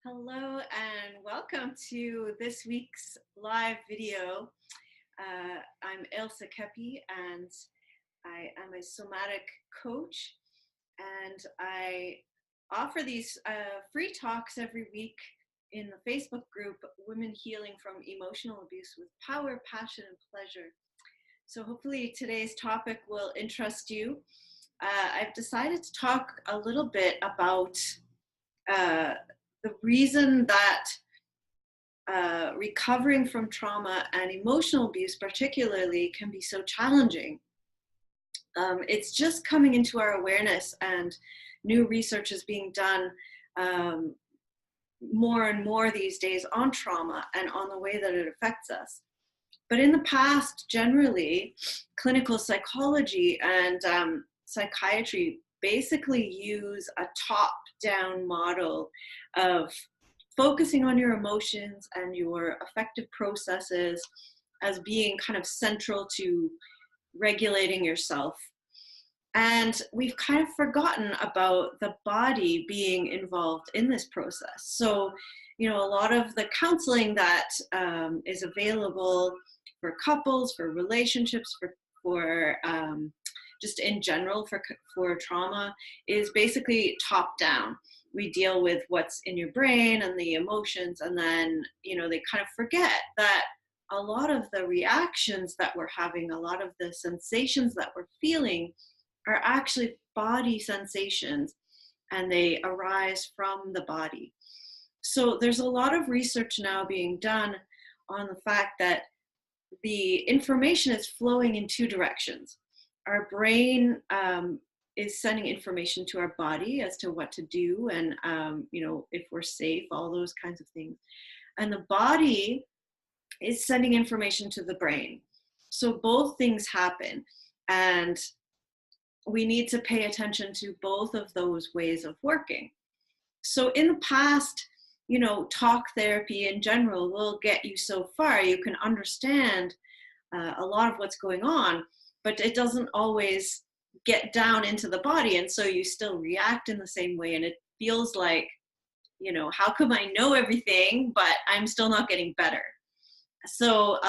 Hello and welcome to this week's live video. I'm Elsa Kepi and I am a somatic coach, and I offer these free talks every week in the Facebook group Women Healing from Emotional Abuse with Power, Passion and Pleasure. So hopefully today's topic will interest you. I've decided to talk a little bit about the reason that recovering from trauma and emotional abuse particularly can be so challenging. It's just coming into our awareness, and new research is being done more and more these days on trauma and on the way that it affects us. But in the past, generally, clinical psychology and psychiatry basically use a top-down model of focusing on your emotions and your affective processes as being kind of central to regulating yourself. And we've kind of forgotten about the body being involved in this process. So, a lot of the counseling that is available for couples, for relationships, for just in general for trauma is basically top down. We deal with what's in your brain and the emotions, and then they kind of forget that a lot of the reactions that we're having, a lot of the sensations that we're feeling are actually body sensations, and they arise from the body. So there's a lot of research now being done on the fact that the information is flowing in two directions. Our brain is sending information to our body as to what to do and, if we're safe, all those kinds of things. And the body is sending information to the brain. So both things happen. And we need to pay attention to both of those ways of working. So in the past, talk therapy in general will get you so far. You can understand a lot of what's going on, but it doesn't always get down into the body. And so you still react in the same way. And it feels like, how come I know everything, but I'm still not getting better? So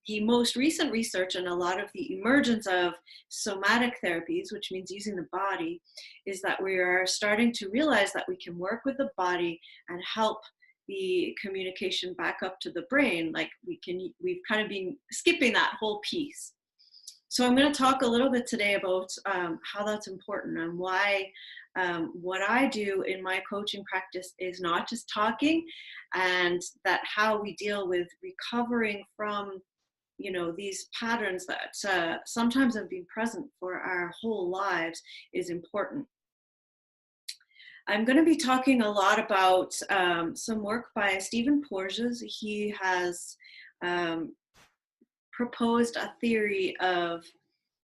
the most recent research and a lot of the emergence of somatic therapies, which means using the body, is that we are starting to realize that we can work with the body and help the communication back up to the brain. Like we've kind of been skipping that whole piece. So I'm going to talk a little bit today about how that's important and why what I do in my coaching practice is not just talking, and that how we deal with recovering from these patterns that sometimes have been present for our whole lives is important. I'm going to be talking a lot about some work by Stephen Porges. He has proposed a theory of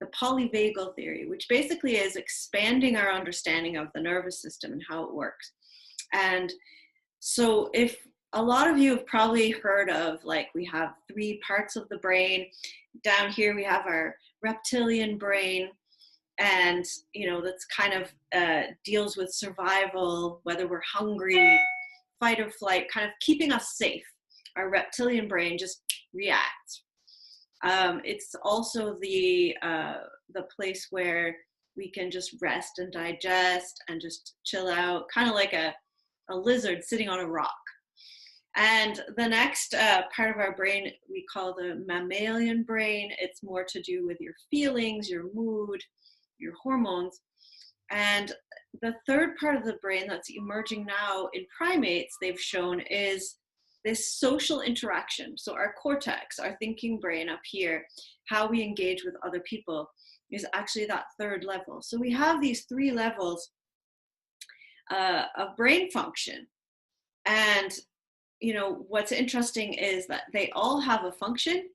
the polyvagal theory, which basically is expanding our understanding of the nervous system and how it works. And so if a lot of you have probably heard of, like, we have three parts of the brain. Down here we have our reptilian brain, and that's kind of deals with survival, whether we're hungry, fight or flight, kind of keeping us safe. Our reptilian brain just reacts. It's also the place where we can just rest and digest and just chill out, kind of like a lizard sitting on a rock. And the next part of our brain we call the mammalian brain. It's more to do with your feelings, your mood, your hormones. And the third part of the brain that's emerging now in primates, they've shown, is this social interaction. So our cortex, our thinking brain up here, how we engage with other people, is actually that third level. So we have these three levels of brain function. And what's interesting is that they all have a function,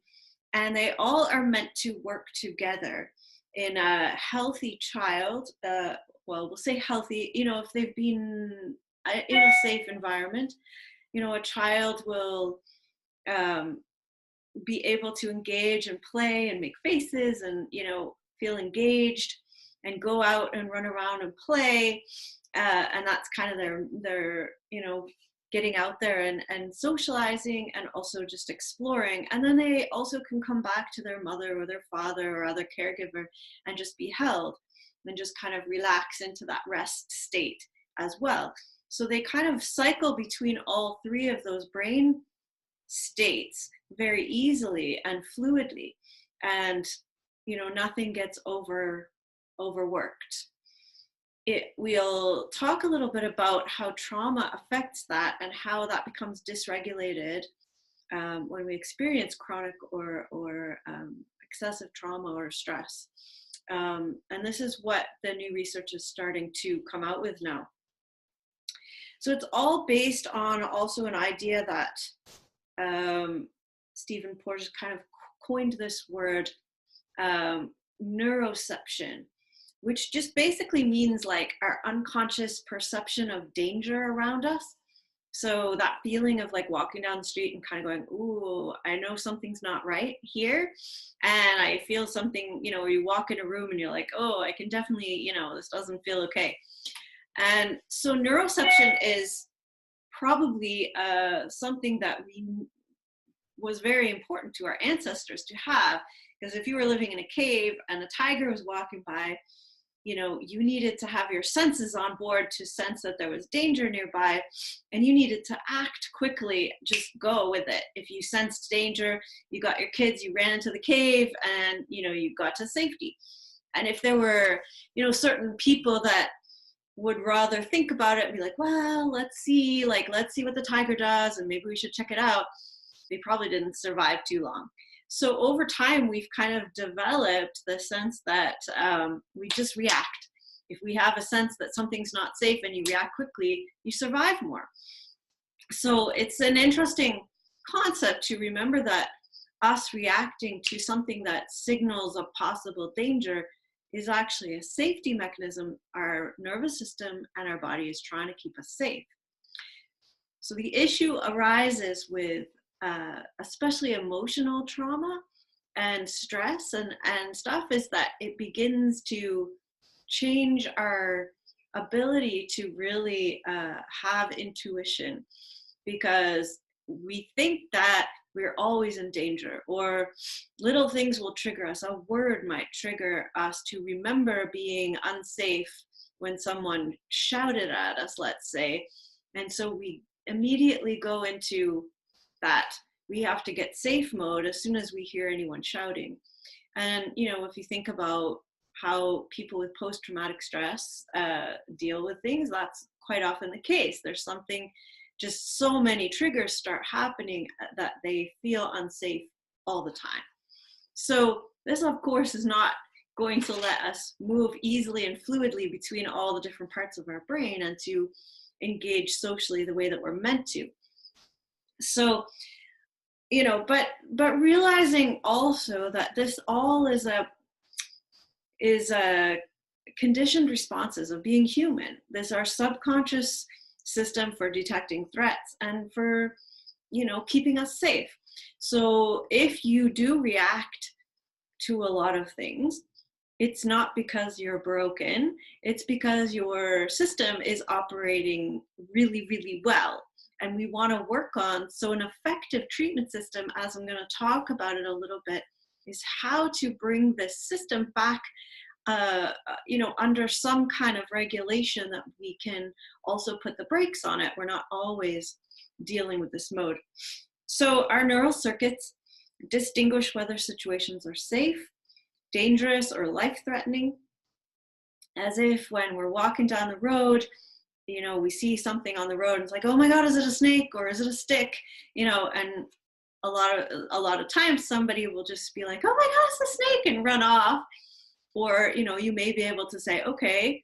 and they all are meant to work together. In a healthy child, we'll say healthy, if they've been in a safe environment, a child will be able to engage and play and make faces and, feel engaged and go out and run around and play. And that's kind of their getting out there and socializing and also just exploring. And then they also can come back to their mother or their father or other caregiver and just be held and just kind of relax into that rest state as well. So they kind of cycle between all three of those brain states very easily and fluidly. And, you know, nothing gets overworked. We'll talk a little bit about how trauma affects that and how that becomes dysregulated when we experience chronic or excessive trauma or stress. And this is what the new research is starting to come out with now. So it's all based on also an idea that Stephen Porges kind of coined this word, neuroception, which just basically means like our unconscious perception of danger around us. So that feeling of like walking down the street and kind of going, ooh, I know something's not right here. And I feel something, you know, where you walk in a room and you're like, oh, I can definitely, you know, this doesn't feel okay. And so neuroception is probably something that was very important to our ancestors to have, because if you were living in a cave and a tiger was walking by, you know, you needed to have your senses on board to sense that there was danger nearby, and you needed to act quickly, just go with it. If you sensed danger, you got your kids, you ran into the cave, and, you know, you got to safety. And if there were, you know, certain people that would rather think about it and be like, well, let's see what the tiger does, and maybe we should check it out, they probably didn't survive too long. So over time, we've kind of developed the sense that we just react. If we have a sense that something's not safe and you react quickly, you survive more. So it's an interesting concept to remember that us reacting to something that signals a possible danger is actually a safety mechanism. Our nervous system and our body is trying to keep us safe. So the issue arises with especially emotional trauma and stress and stuff, is that it begins to change our ability to really have intuition, because we think that we're always in danger, or little things will trigger us. A word might trigger us to remember being unsafe when someone shouted at us, let's say. And so we immediately go into that we have to get safe mode as soon as we hear anyone shouting. And, you know, if you think about how people with post-traumatic stress deal with things, that's quite often the case. There's something, just so many triggers start happening that they feel unsafe all the time. So this, of course, is not going to let us move easily and fluidly between all the different parts of our brain and to engage socially the way that we're meant to. So, you know, but realizing also that this all is a conditioned responses of being human. This is our subconscious system for detecting threats and for, you know, keeping us safe. So if you do react to a lot of things, it's not because you're broken, it's because your system is operating really, really well. And we want to work on, so an effective treatment system, as I'm going to talk about it a little bit, is how to bring this system back, you know, under some kind of regulation that we can also put the brakes on it. We're not always dealing with this mode. So our neural circuits distinguish whether situations are safe, dangerous, or life-threatening, as if when we're walking down the road, you know, we see something on the road and it's like, oh my God, is it a snake or is it a stick? You know, and a lot of times somebody will just be like, oh my God, it's a snake, and run off. Or, you know, you may be able to say, okay,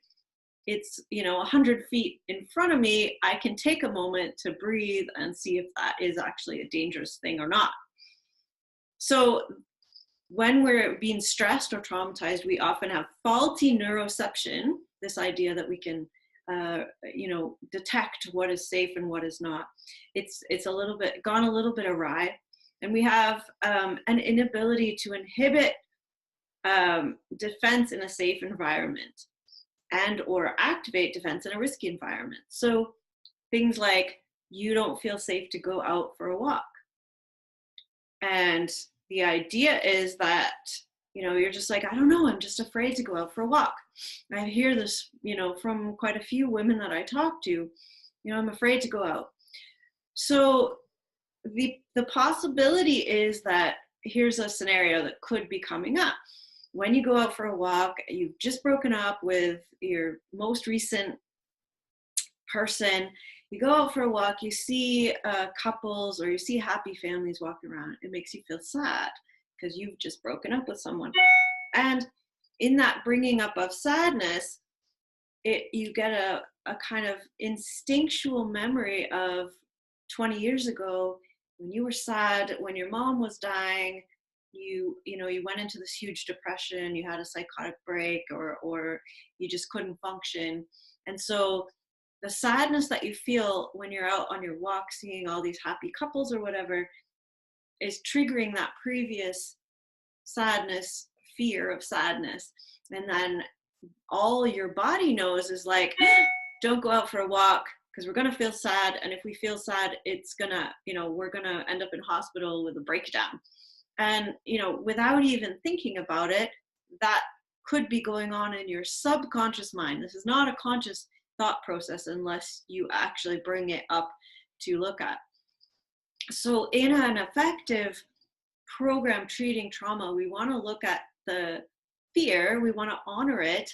it's, you know, 100 feet in front of me. I can take a moment to breathe and see if that is actually a dangerous thing or not. So when we're being stressed or traumatized, we often have faulty neuroception, this idea that we can you know, detect what is safe and what is not. It's gone a little bit awry, and we have an inability to inhibit defense in a safe environment and or activate defense in a risky environment. So things like you don't feel safe to go out for a walk. And the idea is that, you're just like, I don't know, I'm just afraid to go out for a walk. And I hear this, from quite a few women that I talk to, I'm afraid to go out. So the possibility is that here's a scenario that could be coming up. When you go out for a walk, you've just broken up with your most recent person, you go out for a walk, you see couples or you see happy families walking around, it makes you feel sad because you've just broken up with someone. And in that bringing up of sadness, you get a kind of instinctual memory of 20 years ago when you were sad, when your mom was dying, you went into this huge depression, you had a psychotic break, or you just couldn't function. And so the sadness that you feel when you're out on your walk seeing all these happy couples or whatever is triggering that previous sadness, fear of sadness. And then all your body knows is like, don't go out for a walk because we're going to feel sad. And if we feel sad, it's going to, we're going to end up in hospital with a breakdown. And, without even thinking about it, that could be going on in your subconscious mind. This is not a conscious thought process unless you actually bring it up to look at. So in an effective program treating trauma, we want to look at the fear, we want to honor it,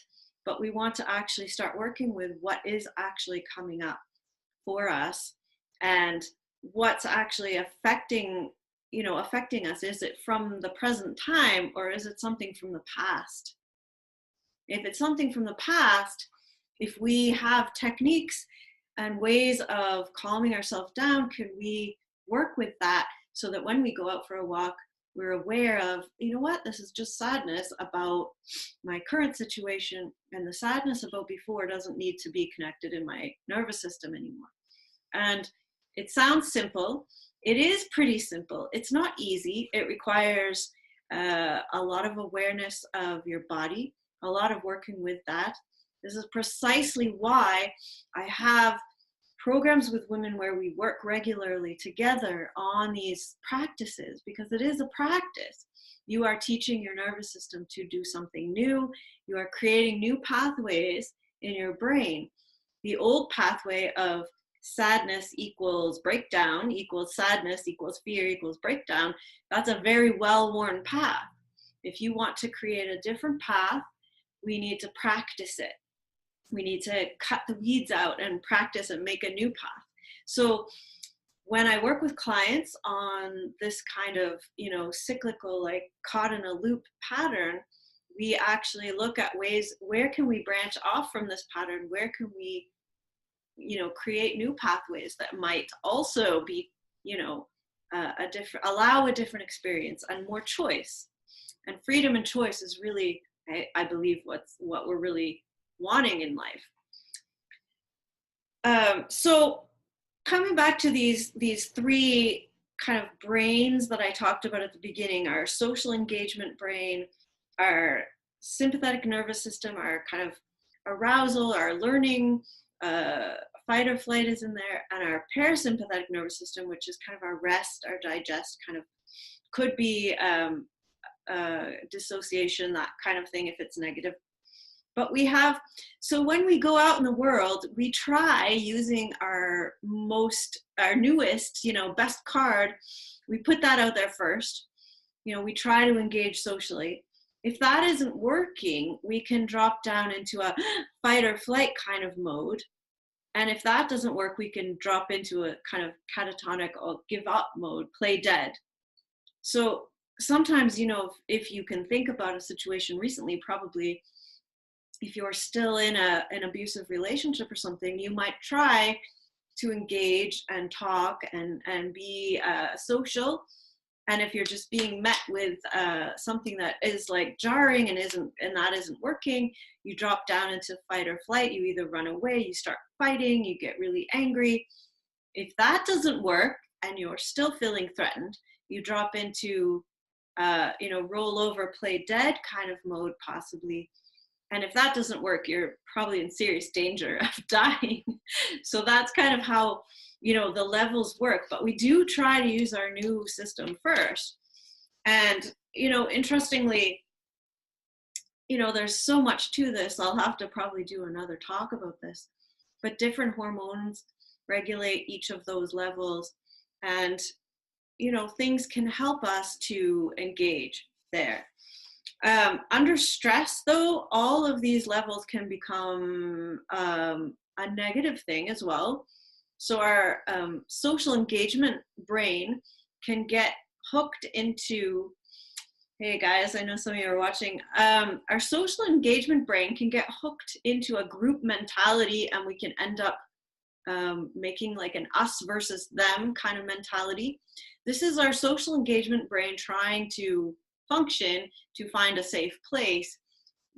but we want to actually start working with what is actually coming up for us and what's actually affecting us. Is it from the present time or is it something from the past? If it's something from the past, if we have techniques and ways of calming ourselves down, can we work with that so that when we go out for a walk, we're aware of, this is just sadness about my current situation, and the sadness about before doesn't need to be connected in my nervous system anymore. And it sounds simple. It is pretty simple. It's not easy. It requires a lot of awareness of your body, a lot of working with that. This is precisely why I have programs with women where we work regularly together on these practices, because it is a practice. You are teaching your nervous system to do something new. You are creating new pathways in your brain. The old pathway of sadness equals breakdown equals sadness equals fear equals breakdown, that's a very well-worn path. If you want to create a different path, we need to practice it. We need to cut the weeds out and practice and make a new path. So when I work with clients on this kind of, cyclical, like caught in a loop pattern, we actually look at ways, where can we branch off from this pattern? Where can we, create new pathways that might also be, allow a different experience and more choice. And freedom and choice is really, I believe, what we're really wanting in life. So coming back to these three kind of brains that I talked about at the beginning, our social engagement brain, our sympathetic nervous system, our kind of arousal, our learning, fight or flight is in there, and our parasympathetic nervous system, which is kind of our rest, our digest, kind of could be dissociation, that kind of thing if it's negative. But so when we go out in the world, we try using our newest, best card, we put that out there first. We try to engage socially. If that isn't working, we can drop down into a fight or flight kind of mode. And if that doesn't work, we can drop into a kind of catatonic or give up mode, play dead. So sometimes, if you can think about a situation recently, probably if you're still in an abusive relationship or something, you might try to engage and talk and be social. And if you're just being met with something that is like jarring and that isn't working, you drop down into fight or flight. You either run away, you start fighting, you get really angry. If that doesn't work and you're still feeling threatened, you drop into roll over, play dead kind of mode possibly. And if that doesn't work, you're probably in serious danger of dying. So that's kind of how, the levels work. But we do try to use our new system first. And, interestingly, there's so much to this. I'll have to probably do another talk about this. But different hormones regulate each of those levels. And, things can help us to engage there. Under stress, though, all of these levels can become a negative thing as well. So our social engagement brain can get hooked into, hey guys, I know some of you are watching, our social engagement brain can get hooked into a group mentality, and we can end up making like an us versus them kind of mentality. This is our social engagement brain trying to function to find a safe place.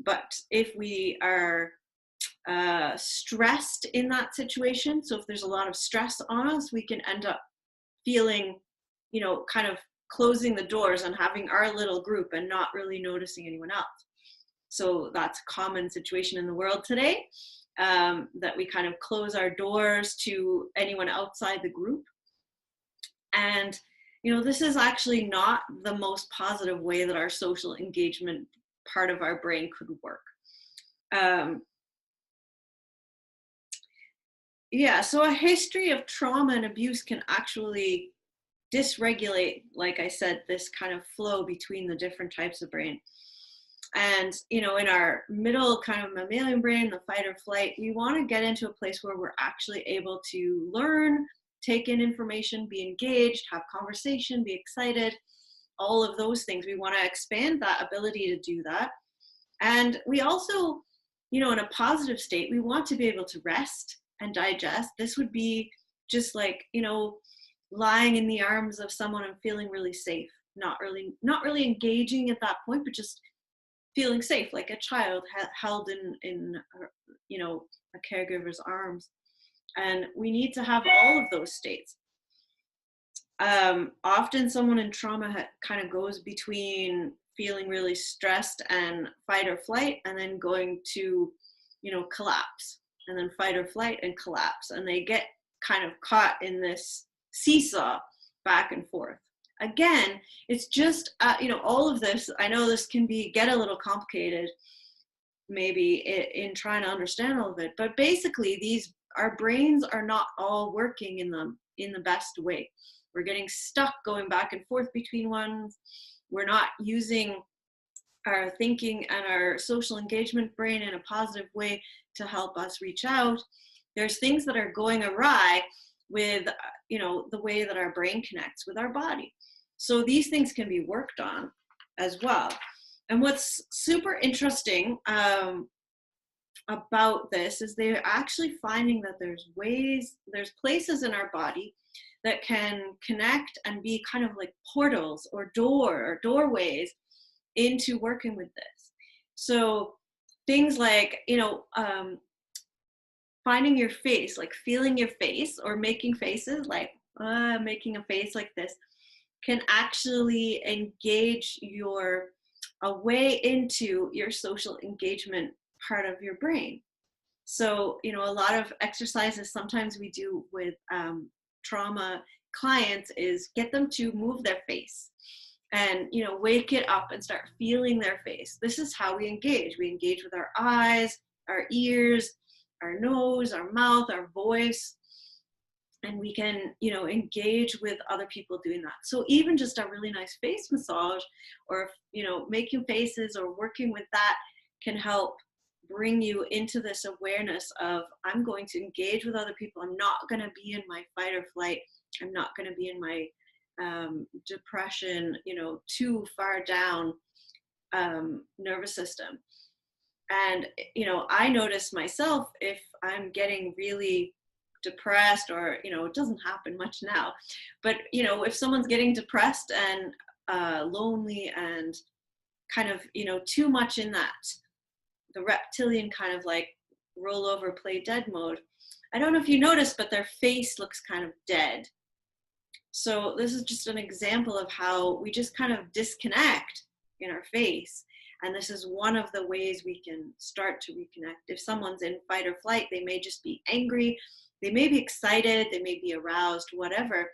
But if we are stressed in that situation, so if there's a lot of stress on us, we can end up feeling, kind of closing the doors and having our little group and not really noticing anyone else. So that's a common situation in the world today, that we kind of close our doors to anyone outside the group. And this is actually not the most positive way that our social engagement part of our brain could work. So a history of trauma and abuse can actually dysregulate, like I said, this kind of flow between the different types of brain. And, in our middle kind of mammalian brain, the fight or flight, we want to get into a place where we're actually able to learn, take in information, be engaged, have conversation, be excited, all of those things. We want to expand that ability to do that. And we also, in a positive state, we want to be able to rest and digest. This would be just like, lying in the arms of someone and feeling really safe, not really engaging at that point, but just feeling safe, like a child held in a caregiver's arms. And we need to have all of those states. Often someone in trauma kind of goes between feeling really stressed and fight or flight, and then going to, collapse, and then fight or flight and collapse. And they get kind of caught in this seesaw back and forth. Again, it's just, all of this, I know this can get a little complicated maybe in trying to understand all of it, but basically our brains are not all working in the best way. We're getting stuck going back and forth between ones. We're not using our thinking and our social engagement brain in a positive way to help us reach out. There's things that are going awry with, the way that our brain connects with our body. So these things can be worked on as well. And what's super interesting about this is they're actually finding that there's places in our body that can connect and be kind of like portals or doorways into working with this. So things like, finding your face, like feeling your face or making faces, like making a face like this, can actually engage a way into your social engagement part of your brain. So, a lot of exercises sometimes we do with trauma clients is get them to move their face and, wake it up and start feeling their face. This is how we engage. We engage with our eyes, our ears, our nose, our mouth, our voice, and we can, engage with other people doing that. So even just a really nice face massage or, making faces or working with that can help bring you into this awareness of, I'm going to engage with other people. I'm not going to be in my fight or flight. I'm not going to be in my depression, too far down nervous system. And, I notice myself if I'm getting really depressed or, it doesn't happen much now, but, if someone's getting depressed and lonely and kind of, too much in the reptilian kind of like roll over, play dead mode, I don't know if you noticed, but their face looks kind of dead. So this is just an example of how we just kind of disconnect in our face. And this is one of the ways we can start to reconnect. If someone's in fight or flight, they may just be angry, they may be excited, they may be aroused, whatever.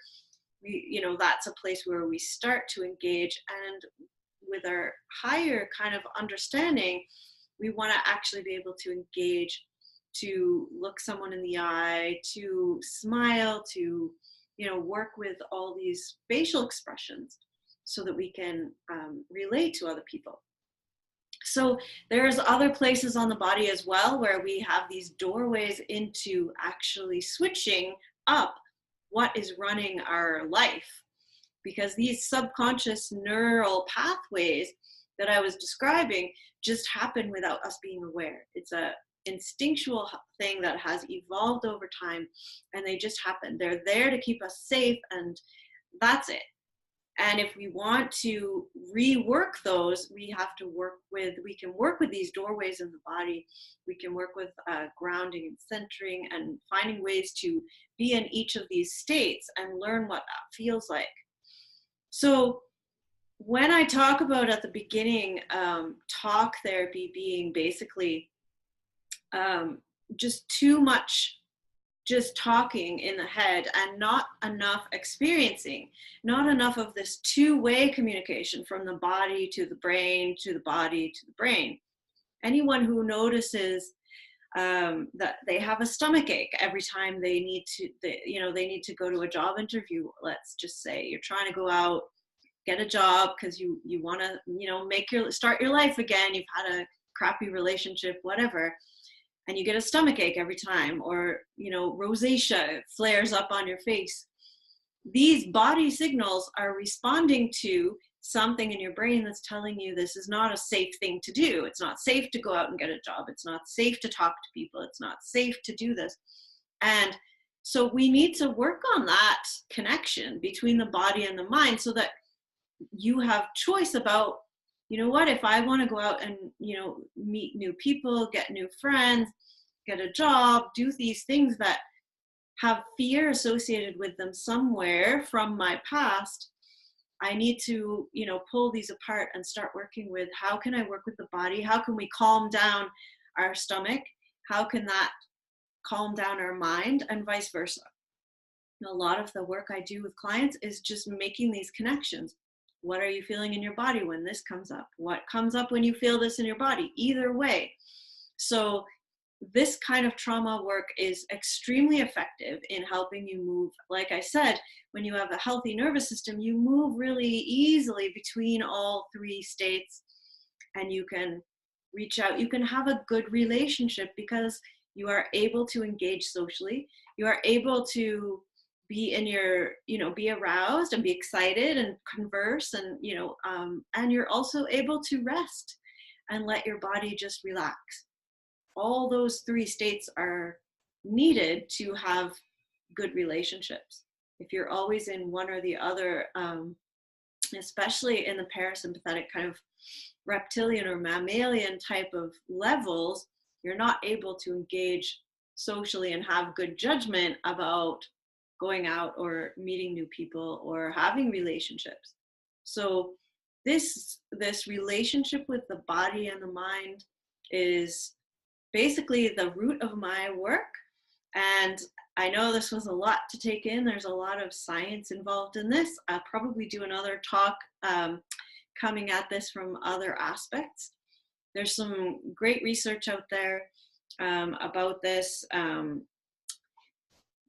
That's a place where we start to engage. And with our higher kind of understanding, we want to actually be able to engage, to look someone in the eye, to smile, to work with all these facial expressions so that we can relate to other people. So there's other places on the body as well where we have these doorways into actually switching up what is running our life, because these subconscious neural pathways that I was describing just happen without us being aware. It's a instinctual thing that has evolved over time, and they just happen. They're there to keep us safe, and that's it. And if we want to rework those, we can work with these doorways in the body. We can work with grounding and centering and finding ways to be in each of these states and learn what that feels like. So when I talk about at the beginning, talk therapy being basically just too much just talking in the head and not enough experiencing, not enough of this two-way communication from the body to the brain, to the body to the brain. Anyone who notices that they have a stomach ache every time they need to go to a job interview, let's just say you're trying to go out, get a job because you want to start your life again, you've had a crappy relationship, whatever, and you get a stomach ache every time, or rosacea flares up on your face. These body signals are responding to something in your brain that's telling you this is not a safe thing to do. It's not safe to go out and get a job. It's not safe to talk to people. It's not safe to do this. And so we need to work on that connection between the body and the mind so that you have choice about, if I want to go out and, meet new people, get new friends, get a job, do these things that have fear associated with them somewhere from my past, I need to, pull these apart and start working with how can I work with the body? How can we calm down our stomach? How can that calm down our mind, and vice versa? And a lot of the work I do with clients is just making these connections. What are you feeling in your body when this comes up? What comes up when you feel this in your body? Either way. So this kind of trauma work is extremely effective in helping you move. Like I said, when you have a healthy nervous system, you move really easily between all three states, and you can reach out. You can have a good relationship because you are able to engage socially. You are able to be in your, be aroused and be excited and converse, and, and you're also able to rest and let your body just relax. All those three states are needed to have good relationships. If you're always in one or the other, especially in the parasympathetic kind of reptilian or mammalian type of levels, you're not able to engage socially and have good judgment about going out or meeting new people or having relationships. So this relationship with the body and the mind is basically the root of my work. And I know this was a lot to take in. There's a lot of science involved in this. I'll probably do another talk coming at this from other aspects. There's some great research out there about this.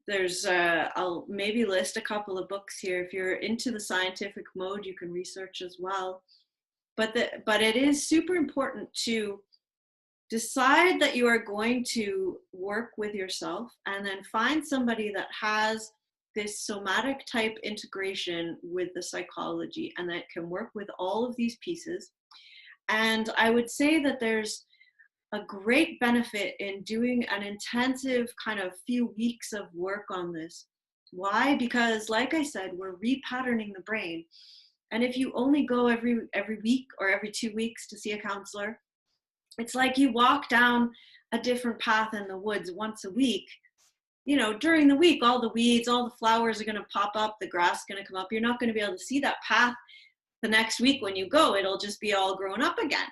I'll maybe list a couple of books here. If you're into the scientific mode, you can research as well. But it is super important to decide that you are going to work with yourself, and then find somebody that has this somatic type integration with the psychology and that can work with all of these pieces. And I would say that there's a great benefit in doing an intensive kind of few weeks of work on this. Why? Because like I said, we're repatterning the brain. And if you only go every week or every 2 weeks to see a counselor, it's like you walk down a different path in the woods once a week. During the week, all the weeds, all the flowers are going to pop up, the grass is going to come up. You're not going to be able to see that path the next week when you go. It'll just be all grown up again.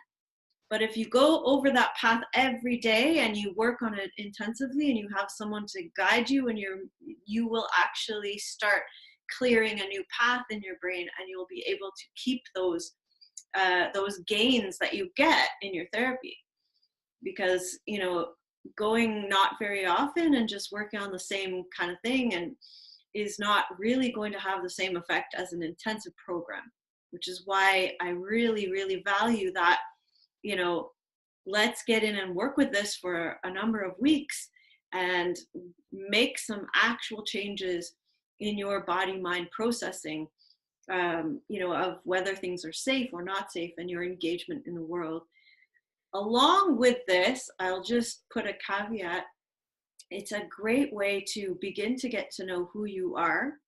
But if you go over that path every day and you work on it intensively and you have someone to guide you, and you will actually start clearing a new path in your brain, and you'll be able to keep those gains that you get in your therapy. Because, you know, going not very often and just working on the same kind of thing and is not really going to have the same effect as an intensive program, which is why I really, really value that, you know, let's get in and work with this for a number of weeks and make some actual changes in your body mind processing, you know, of whether things are safe or not safe and your engagement in the world. Along with this, I'll just put a caveat. It's a great way to begin to get to know who you are,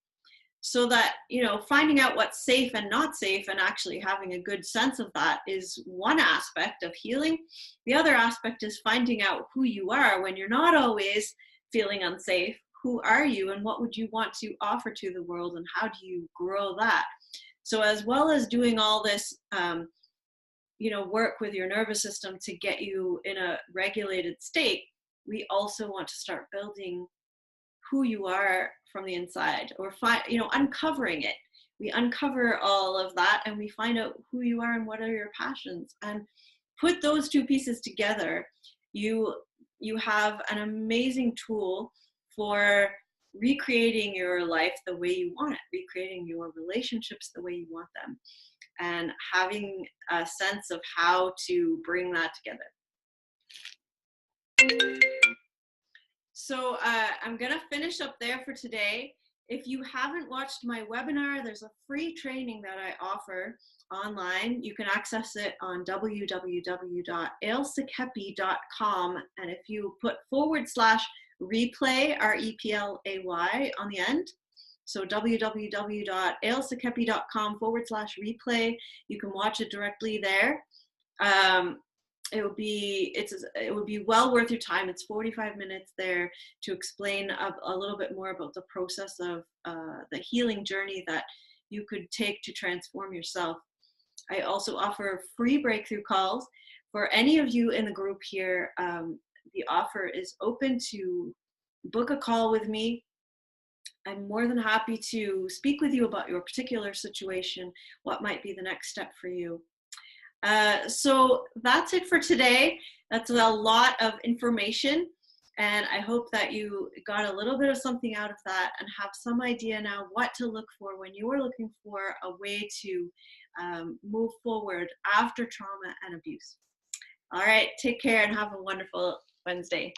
so that, you know, finding out what's safe and not safe and actually having a good sense of that is one aspect of healing. The other aspect is finding out who you are when you're not always feeling unsafe. Who are you and what would you want to offer to the world, and how do you grow that? So as well as doing all this, you know, work with your nervous system to get you in a regulated state, we also want to start building who you are from the inside, or you know, uncovering it. We uncover all of that and we find out who you are and what are your passions, and put those two pieces together. You have an amazing tool for recreating your life the way you want it, recreating your relationships the way you want them, and having a sense of how to bring that together. So I'm gonna finish up there for today. If you haven't watched my webinar, there's a free training that I offer online. You can access it on www.ailsakepi.com. And if you put /replay, REPLAY on the end, so www.ailsakepi.com /replay, you can watch it directly there. It would be well worth your time. It's 45 minutes there to explain a little bit more about the process of the healing journey that you could take to transform yourself. I also offer free breakthrough calls for any of you in the group here. The offer is open to book a call with me. I'm more than happy to speak with you about your particular situation, what might be the next step for you. So that's it for today. That's a lot of information, and I hope that you got a little bit of something out of that and have some idea now what to look for when you are looking for a way to move forward after trauma and abuse. All right, take care and have a wonderful Wednesday.